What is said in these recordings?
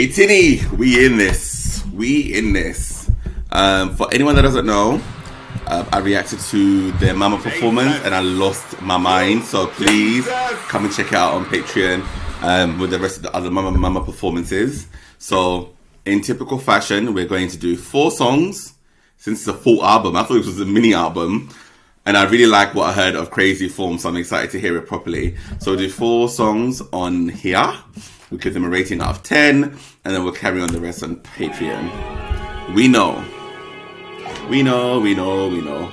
ATEEZ, we in this. We in this. For anyone that doesn't know, I reacted to their Mama performance and I lost my mind. So please come and check it out on Patreon with the rest of the other Mama performances. So in typical fashion, we're going to do 4 songs. Since it's a full album, I thought it was a mini album. And I really like what I heard of Crazy Form, so I'm excited to hear it properly. So we'll do 4 songs on here. We'll give them a rating out of 10, and then we'll carry on the rest on Patreon. We know. We know, we know, we know.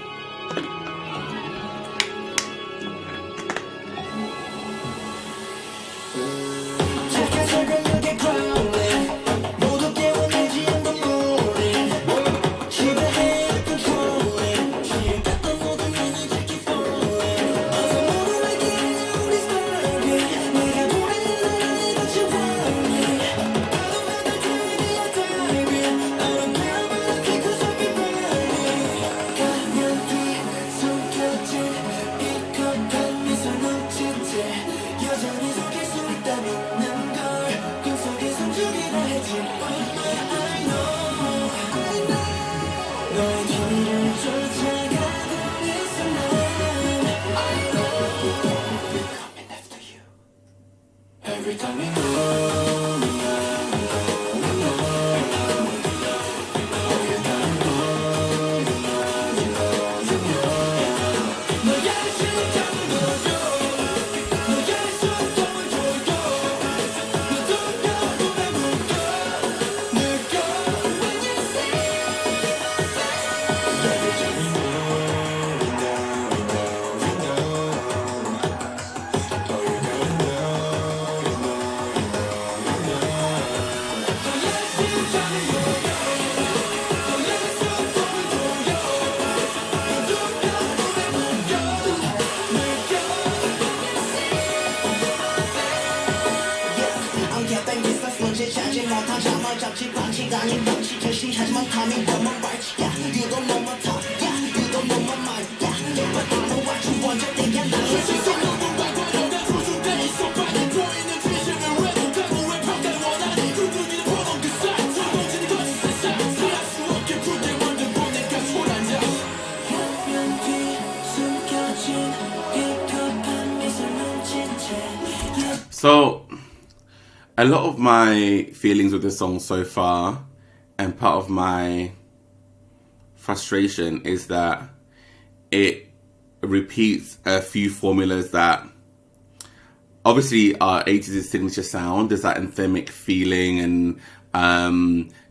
So, a lot of my feelings with this song so far, and part of my frustration is that it repeats a few formulas that obviously are ATEEZ's signature sound. There's that anthemic feeling and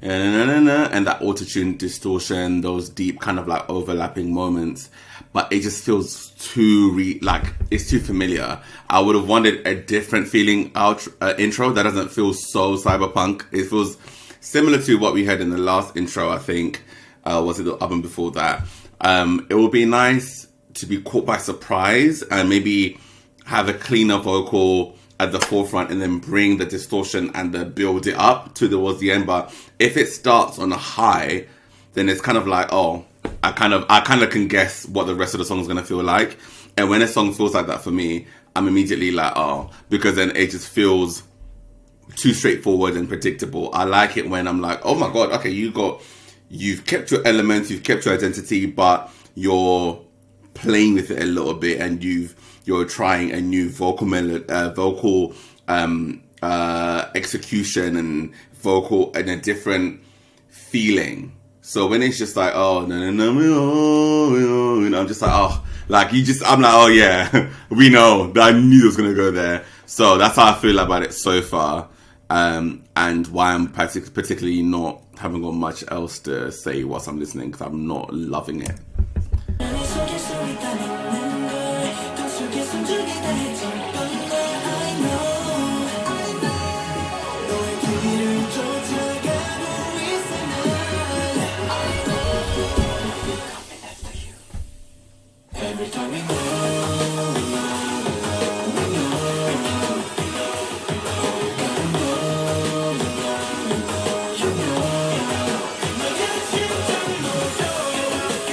that auto-tune distortion, those deep kind of like overlapping moments. But it just feels too it's too familiar. I would have wanted a different feeling intro that doesn't feel so cyberpunk. It feels similar to what we heard in the last intro, I think. Was it the album before that? It would be nice to be caught by surprise and maybe have a cleaner vocal at the forefront and then bring the distortion and the build it up towards the end. But if it starts on a high, then it's kind of like, oh, I kind of can guess what the rest of the song is going to feel like. And when a song feels like that for me, I'm immediately like, oh, because then it just feels too straightforward and predictable. I like it when I'm like, oh my God, okay, you've kept your elements, you've kept your identity, but you're playing with it a little bit and you're trying a new vocal execution and vocal and a different feeling. So when it's just like, oh, no, I'm just like, oh, I'm like, oh yeah, we know that I knew it was going to go there. So that's how I feel about it so far. And why I'm particularly not having got much else to say whilst I'm listening, because I'm not loving it.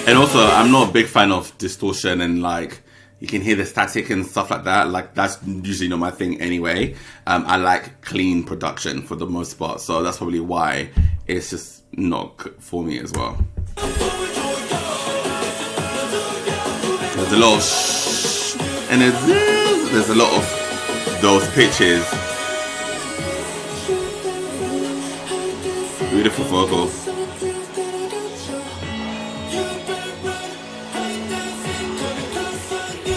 And also, I'm not a big fan of distortion and like, you can hear the static and stuff like that. Like, that's usually not my thing anyway. I like clean production for the most part, so that's probably why it's just not for me as well. There's a lot of shh, and there's a lot of those pitches. Beautiful vocal.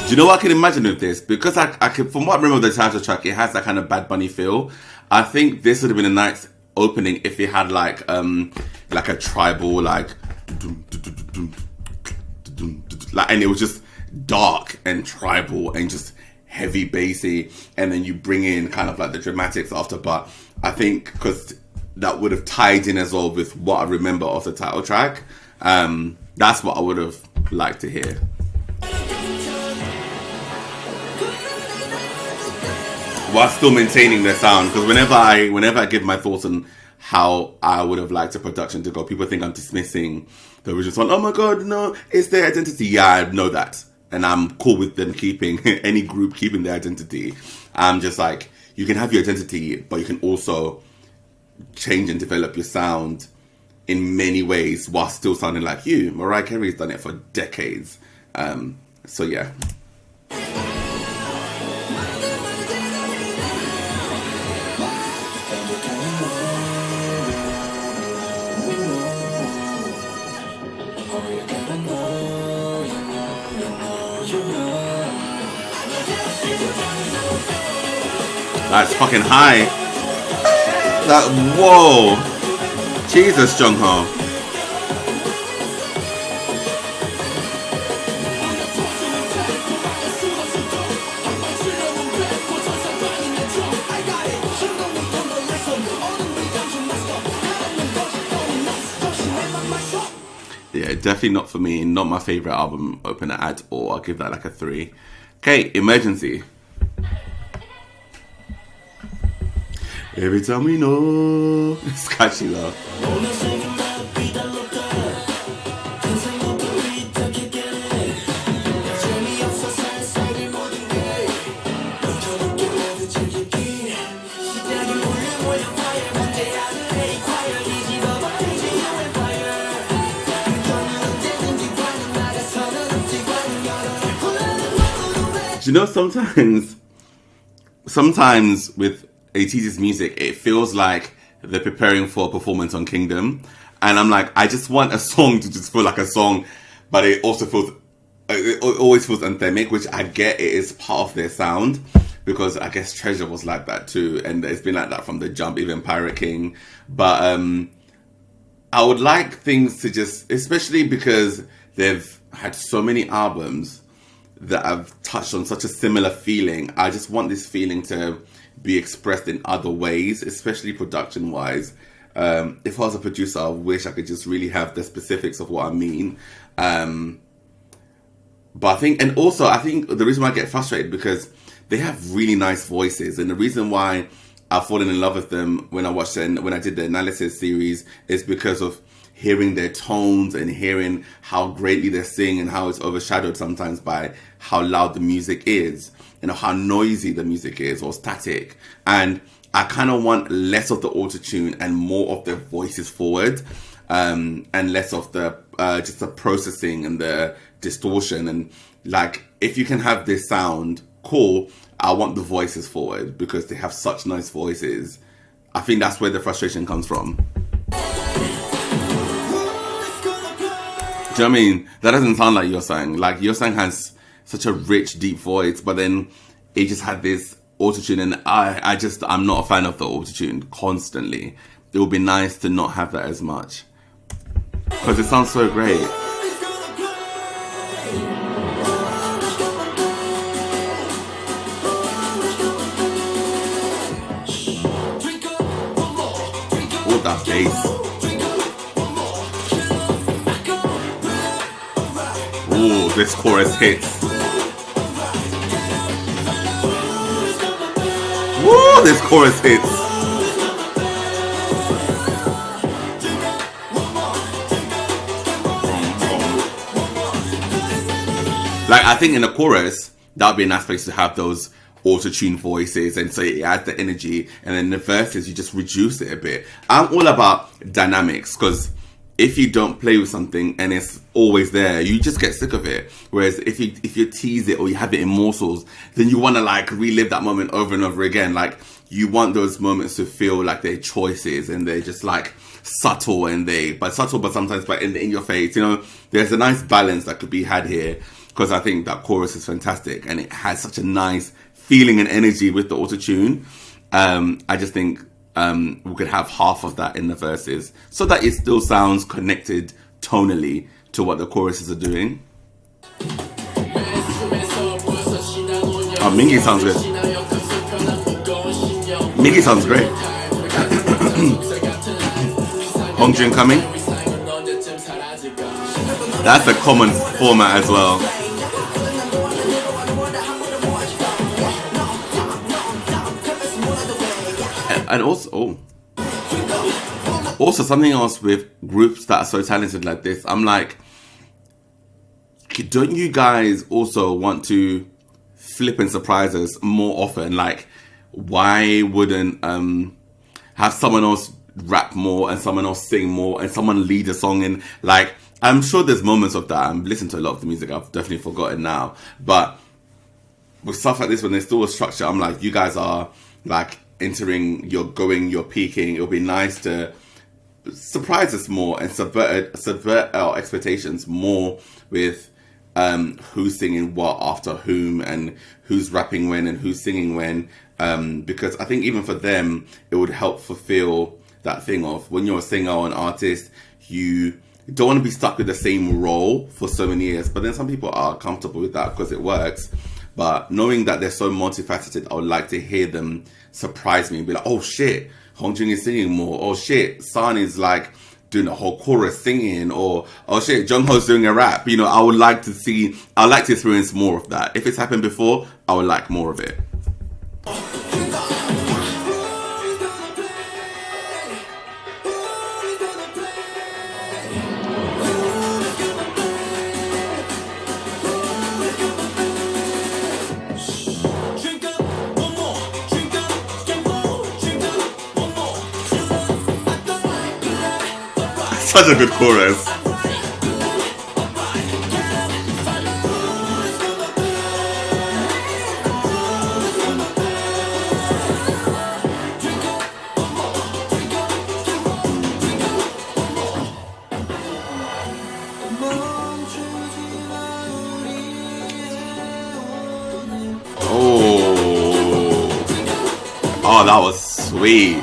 Do you know what I can imagine with this? Because I can, from what I remember of the title track, it has that kind of Bad Bunny feel. I think this would have been a nice opening if it had like a tribal like, and it was just dark and tribal and just heavy bassy, and then you bring in kind of like the dramatics after. But I think because that would have tied in as well with what I remember of the title track, that's what I would have liked to hear. While still maintaining their sound, because whenever I give my thoughts on how I would have liked a production to go, people think I'm dismissing the original song. Oh my god, no, it's their identity. Yeah, I know that, and I'm cool with them keeping any group keeping their identity. I'm just like, you can have your identity, but you can also change and develop your sound in many ways while still sounding like you. Mariah Carey's done it for decades. So yeah. That's fucking high. That, whoa. Jesus, Jungho. Yeah, definitely not for me. Not my favorite album opener at all. I'll give that like a 3. Okay, Emergency. Every time we know. It's catchy though. Do you know, sometimes with ATEEZ's music, it feels like they're preparing for a performance on Kingdom, and I'm like, I just want a song to just feel like a song, but it also feels, it always feels anthemic, which I get it is part of their sound, because I guess Treasure was like that too, and it's been like that from the jump, even Pirate King. But I would like things to just, especially because they've had so many albums that have touched on such a similar feeling. I just want this feeling to be expressed in other ways, especially production wise. If I was a producer, I wish I could just really have the specifics of what I mean. But I think the reason why I get frustrated, because they have really nice voices, and the reason why I've fallen in love with them when I did the analysis series is because of hearing their tones and hearing how greatly they sing, and how it's overshadowed sometimes by how loud the music is, you know, how noisy the music is or static. And I kind of want less of the auto-tune and more of their voices forward, and less of the just the processing and the distortion. And like, if you can have this sound, cool, I want the voices forward because they have such nice voices. I think that's where the frustration comes from. Do you know what I mean? That doesn't sound like Yosang. Like, Yosang has such a rich, deep voice, but then it just had this autotune, and I'm not a fan of the autotune constantly. It would be nice to not have that as much, because it sounds so great. Oh, that bass. Ooh, this chorus hits. Woo, this chorus hits. Like, I think in the chorus, that would be a nice place to have those auto-tune voices, and so it adds the energy. And then the verses, you just reduce it a bit. I'm all about dynamics, because if you don't play with something and it's always there, you just get sick of it. Whereas if you tease it or you have it in morsels, then you want to like relive that moment over and over again. Like, you want those moments to feel like they're choices and they're just like subtle, and but sometimes but in your face. You know, there's a nice balance that could be had here, because I think that chorus is fantastic and it has such a nice feeling and energy with the auto-tune. I just think we could have half of that in the verses so that it still sounds connected tonally to what the choruses are doing. Oh, Mingy sounds good. Mingy sounds great. Hongjun coming. That's a common format as well. And also something else with groups that are so talented like this, I'm like, don't you guys also want to flip and surprise us more often? Like, why wouldn't have someone else rap more and someone else sing more and someone lead a song in? Like, I'm sure there's moments of that. I'm listening to a lot of the music, I've definitely forgotten now, but with stuff like this, when there's still a structure, I'm like, you guys are like entering, you're peaking. It'll be nice to surprise us more and subvert our expectations more with who's singing what after whom, and who's rapping when and who's singing when, because I think even for them it would help fulfill that thing of, when you're a singer or an artist, you don't want to be stuck with the same role for so many years. But then some people are comfortable with that because it works. But knowing that they're so multifaceted, I would like to hear them surprise me and be like, oh shit, Hongjun is singing more. Oh shit, San is like doing a whole chorus singing. Or, oh shit, Jungho's doing a rap. You know, I'd like to experience more of that. If it's happened before, I would like more of it. Such a good chorus. Oh, that was sweet.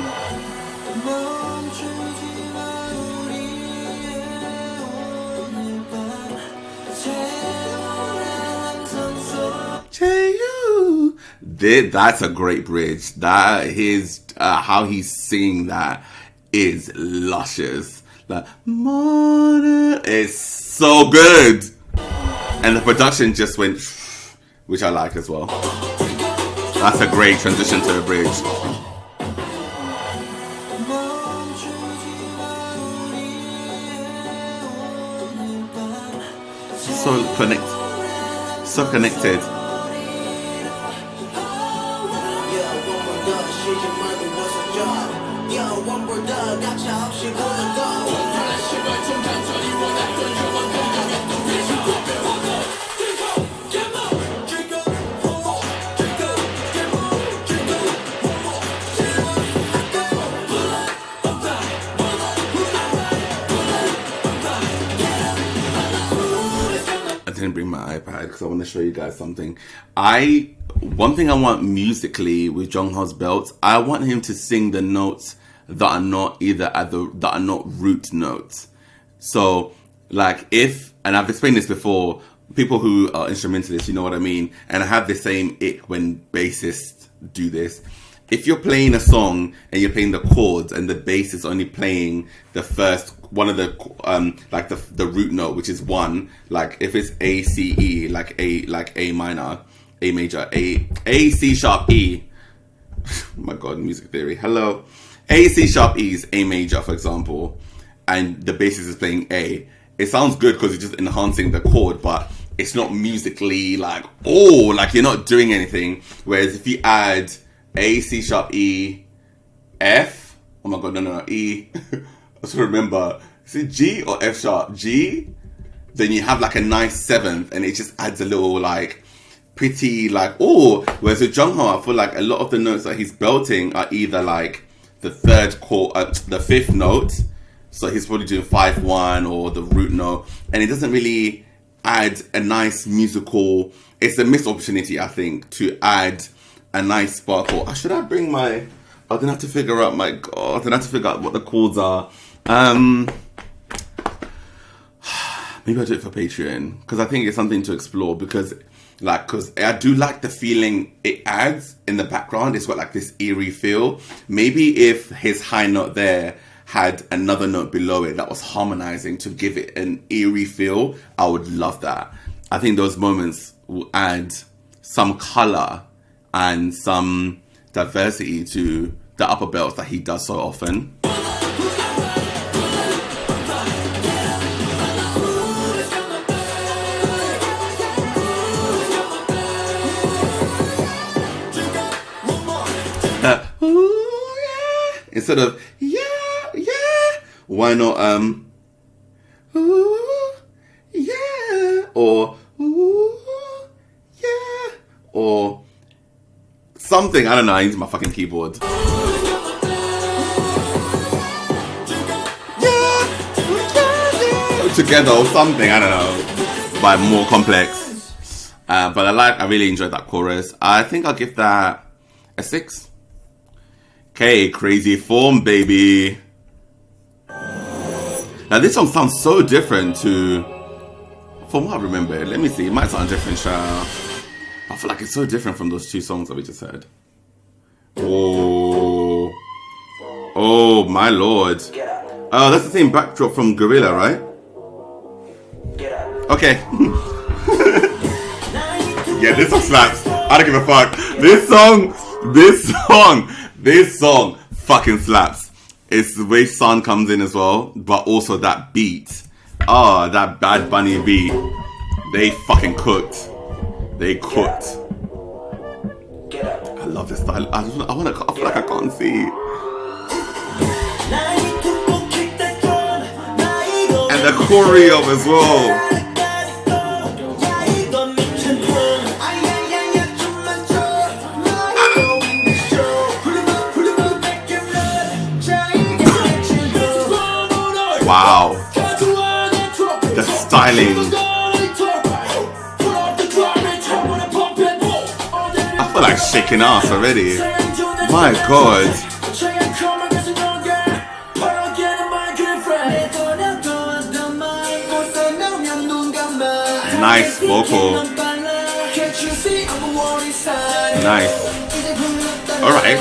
That's a great bridge. That his how he's singing that is luscious. Like, it's so good, and the production just went, which I like as well. That's a great transition to a bridge. So connected. Bring my iPad because I want to show you guys something. One thing I want musically with Jungho's belts, I want him to sing the notes that are not that are not root notes. So, like, and I've explained this before, people who are instrumentalists, you know what I mean, and I have the same ick when bassists do this. If you're playing a song and you're playing the chords and the bass is only playing the first one of the like the root note, which is one, like if it's A C E, like A minor, A major, A C sharp E. Oh my god, music theory. Hello. A C sharp E is A major, for example, and the bassist is playing A. It sounds good because it's just enhancing the chord, but it's not musically like, oh, like you're not doing anything. Whereas if you add A, C sharp, E, F, oh my god, no, E, I just remember, is it G or F sharp? G? Then you have like a nice seventh, and it just adds a little like pretty like, oh, whereas with Jungho, I feel like a lot of the notes that he's belting are either like the third chord, the fifth note, so he's probably doing 5-1 or the root note, and it doesn't really add a nice musical, it's a missed opportunity, I think, to add a nice sparkle. Should I bring my, I'm gonna have to figure out my, god, I'm gonna have to figure out what the chords are. Maybe I'll do it for Patreon, because I think it's something to explore, because I do like the feeling it adds in the background. It's got like this eerie feel. Maybe if his high note there had another note below it that was harmonizing to give it an eerie feel, I would love that. I think those moments will add some color and some diversity to the upper belts that he does so often. Ooh, yeah. Instead of yeah, why not ooh, yeah, or ooh, yeah, or something. I don't know. I use my fucking keyboard. Yeah, together or something. I don't know, but more complex. But I really enjoyed that chorus. I think I'll give that a 6. Okay, Crazy Form, baby. Now this song sounds so different to, from what I remember. Let me see, it might sound different, child. I feel like it's so different from those two songs that we just heard. Oh, oh my lord. Oh, that's the same backdrop from Gorilla, right? Okay. Yeah, this song slaps. I don't give a fuck. This song fucking slaps. It's the way Sun comes in as well, but also that beat. Oh, that Bad Bunny beat. They fucking cooked. They cooked. I love this style. I feel like I can't see. And the choreo as well. Wow, the styling. I feel like shaking ass already. My god. Nice vocal. Nice. Alright.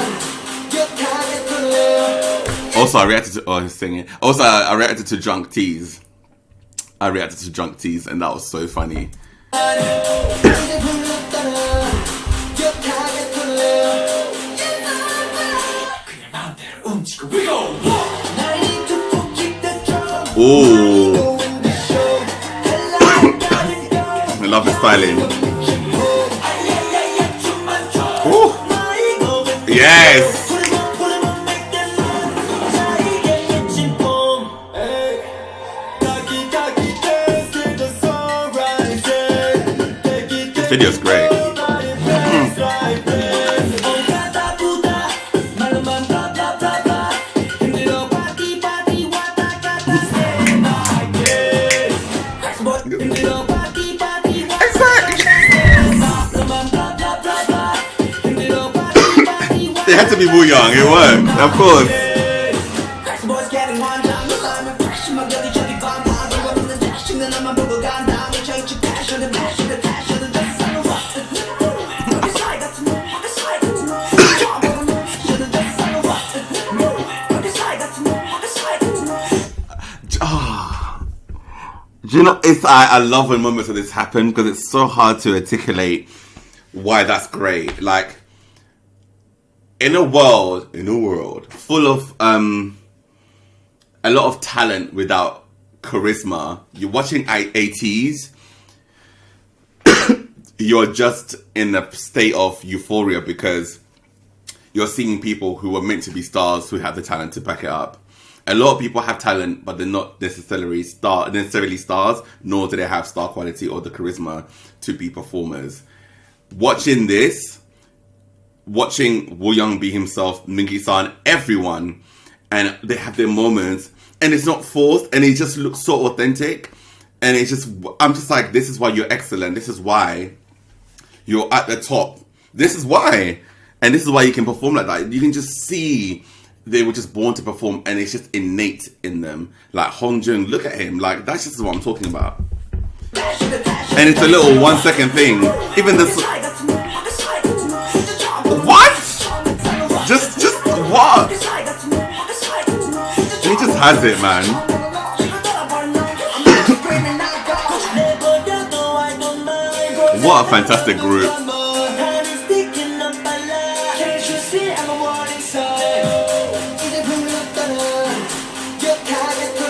Also, I reacted to, oh, he's singing. Also, I reacted to Drunk Tease. And that was so funny. Ooh. I love the styling. Ooh. Yes. Video's great. They had to be Woo Young, it worked, of course. Do you know, I love when moments of this happen, because it's so hard to articulate why that's great. Like, in a world full of a lot of talent without charisma, you're watching ATEEZ, you're just in a state of euphoria because you're seeing people who are meant to be stars who have the talent to back it up. A lot of people have talent, but they're not necessarily stars, nor do they have star quality or the charisma to be performers. Watching this, watching Woo Young be himself, Mingi-san, everyone, and they have their moments, and it's not forced, and it just looks so authentic, and it's just, I'm just like, this is why you're excellent, this is why you're at the top, this is why, and this is why you can perform like that. You can just see they were just born to perform, and it's just innate in them. Like Hongjun, look at him, like that's just what I'm talking about. And it's a little 1 second thing. Even this, what? Just what? He just has it, man. What a fantastic group.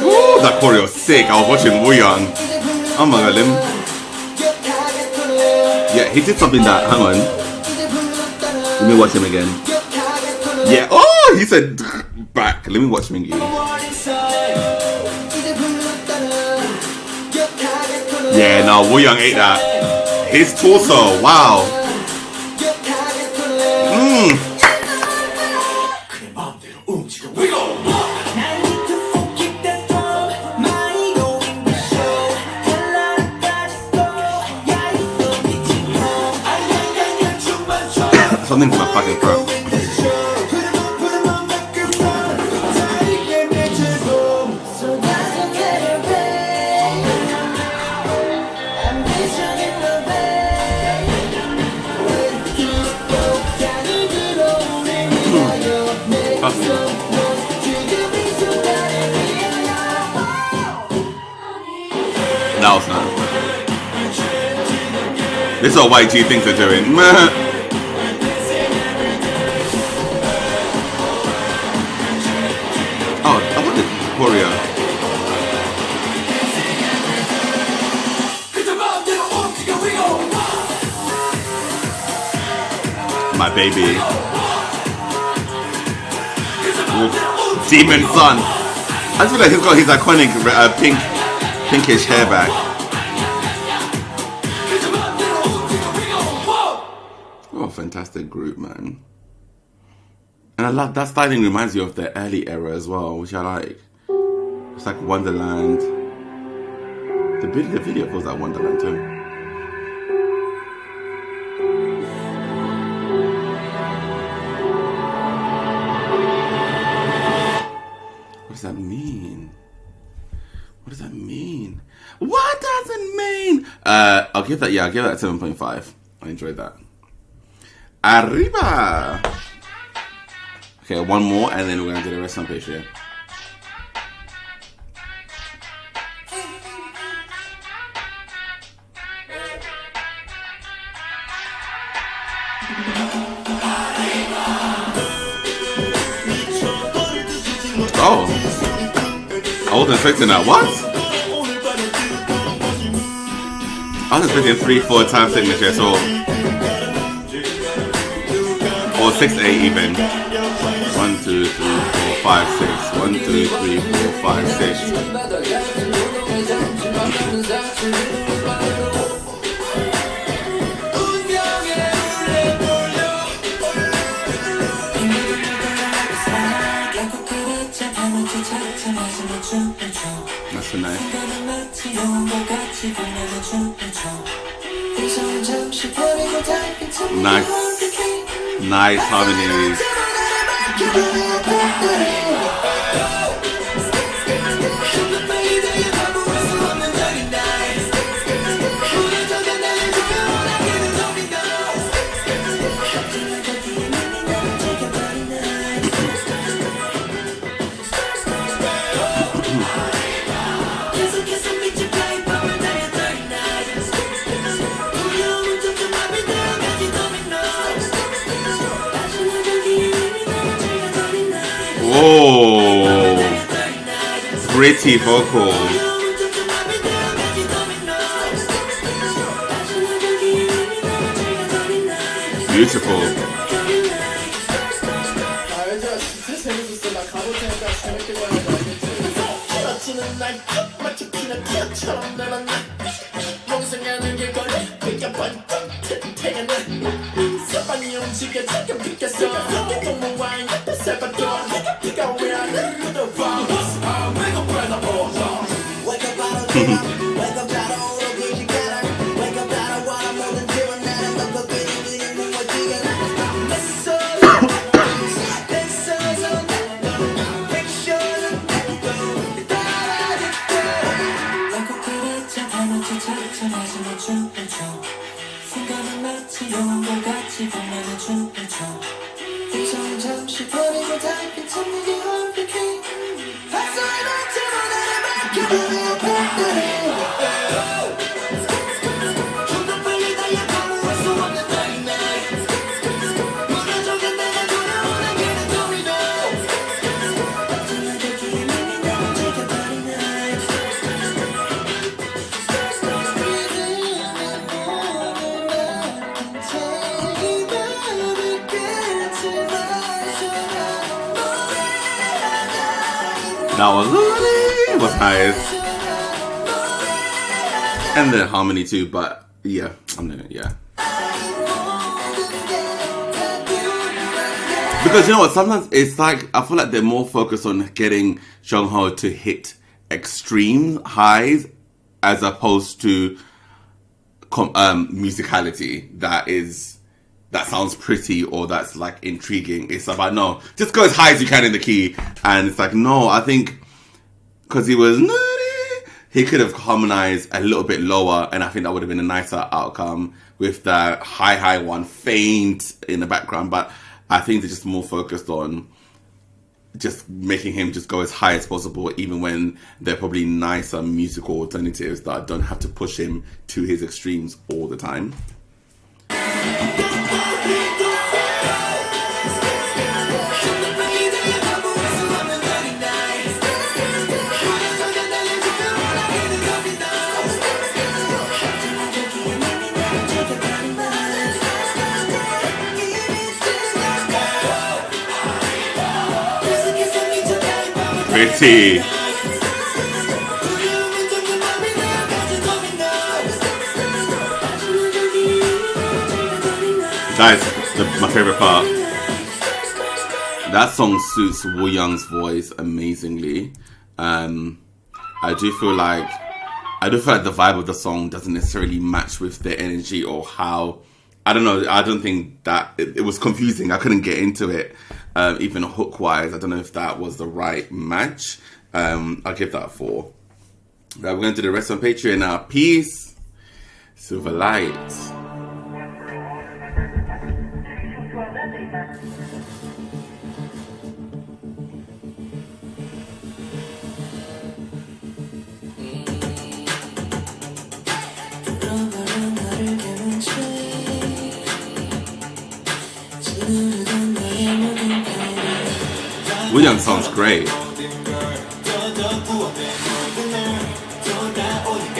Ooh, that choreo is sick. I was watching Woo Young. Oh my god, yeah, he did something that, hang on. Let me watch him again. Yeah, oh, he said back. Let me watch Mingi. Yeah, no, Woo Young ate that. His torso, wow. Something to my fucking throat. That was nice. This is what YG thinks they're doing. Oh, I want the choreo. My baby. Oof. Demon Son. I just feel like he's got his iconic pinkish hair back. Oh, fantastic group, man. And I love that styling, reminds you of the early era as well, which I like. It's like Wonderland. The video feels like Wonderland too. What does that mean? What does that mean? What does it mean? I'll give that 7.5. I enjoyed that. Arriba! Okay, one more, and then we're gonna do the rest on Patreon. Oh, I wasn't expecting that. What? I was expecting 3-4 time signature, so or 6-8 even. 1, 2, 3, 4, 5, 6. 1, 2, 3, 4, 5, 6. That's so nice. Nice harmonies. Oh, pretty vocal. Beautiful. That was nice. And the harmony too, but yeah, yeah. Because you know what, sometimes it's like, I feel like they're more focused on getting Jungho to hit extreme highs as opposed to musicality that sounds pretty or that's like intriguing. It's about, no, just go as high as you can in the key. And it's like, no, I think because he was nerdy, he could have harmonized a little bit lower, and I think that would have been a nicer outcome with the high one faint in the background. But I think they're just more focused on just making him just go as high as possible, even when they're probably nicer musical alternatives that don't have to push him to his extremes all the time. Pretty. Guys, my favorite part. That song suits Woo Young's voice amazingly. I do feel like the vibe of the song doesn't necessarily match with the energy or how. I don't know. I don't think that it was confusing. I couldn't get into it. Even hook wise, I don't know if that was the right match. I'll give that a 4. We're going to do the rest on Patreon now. Peace. Silver light. Woo Young sounds great.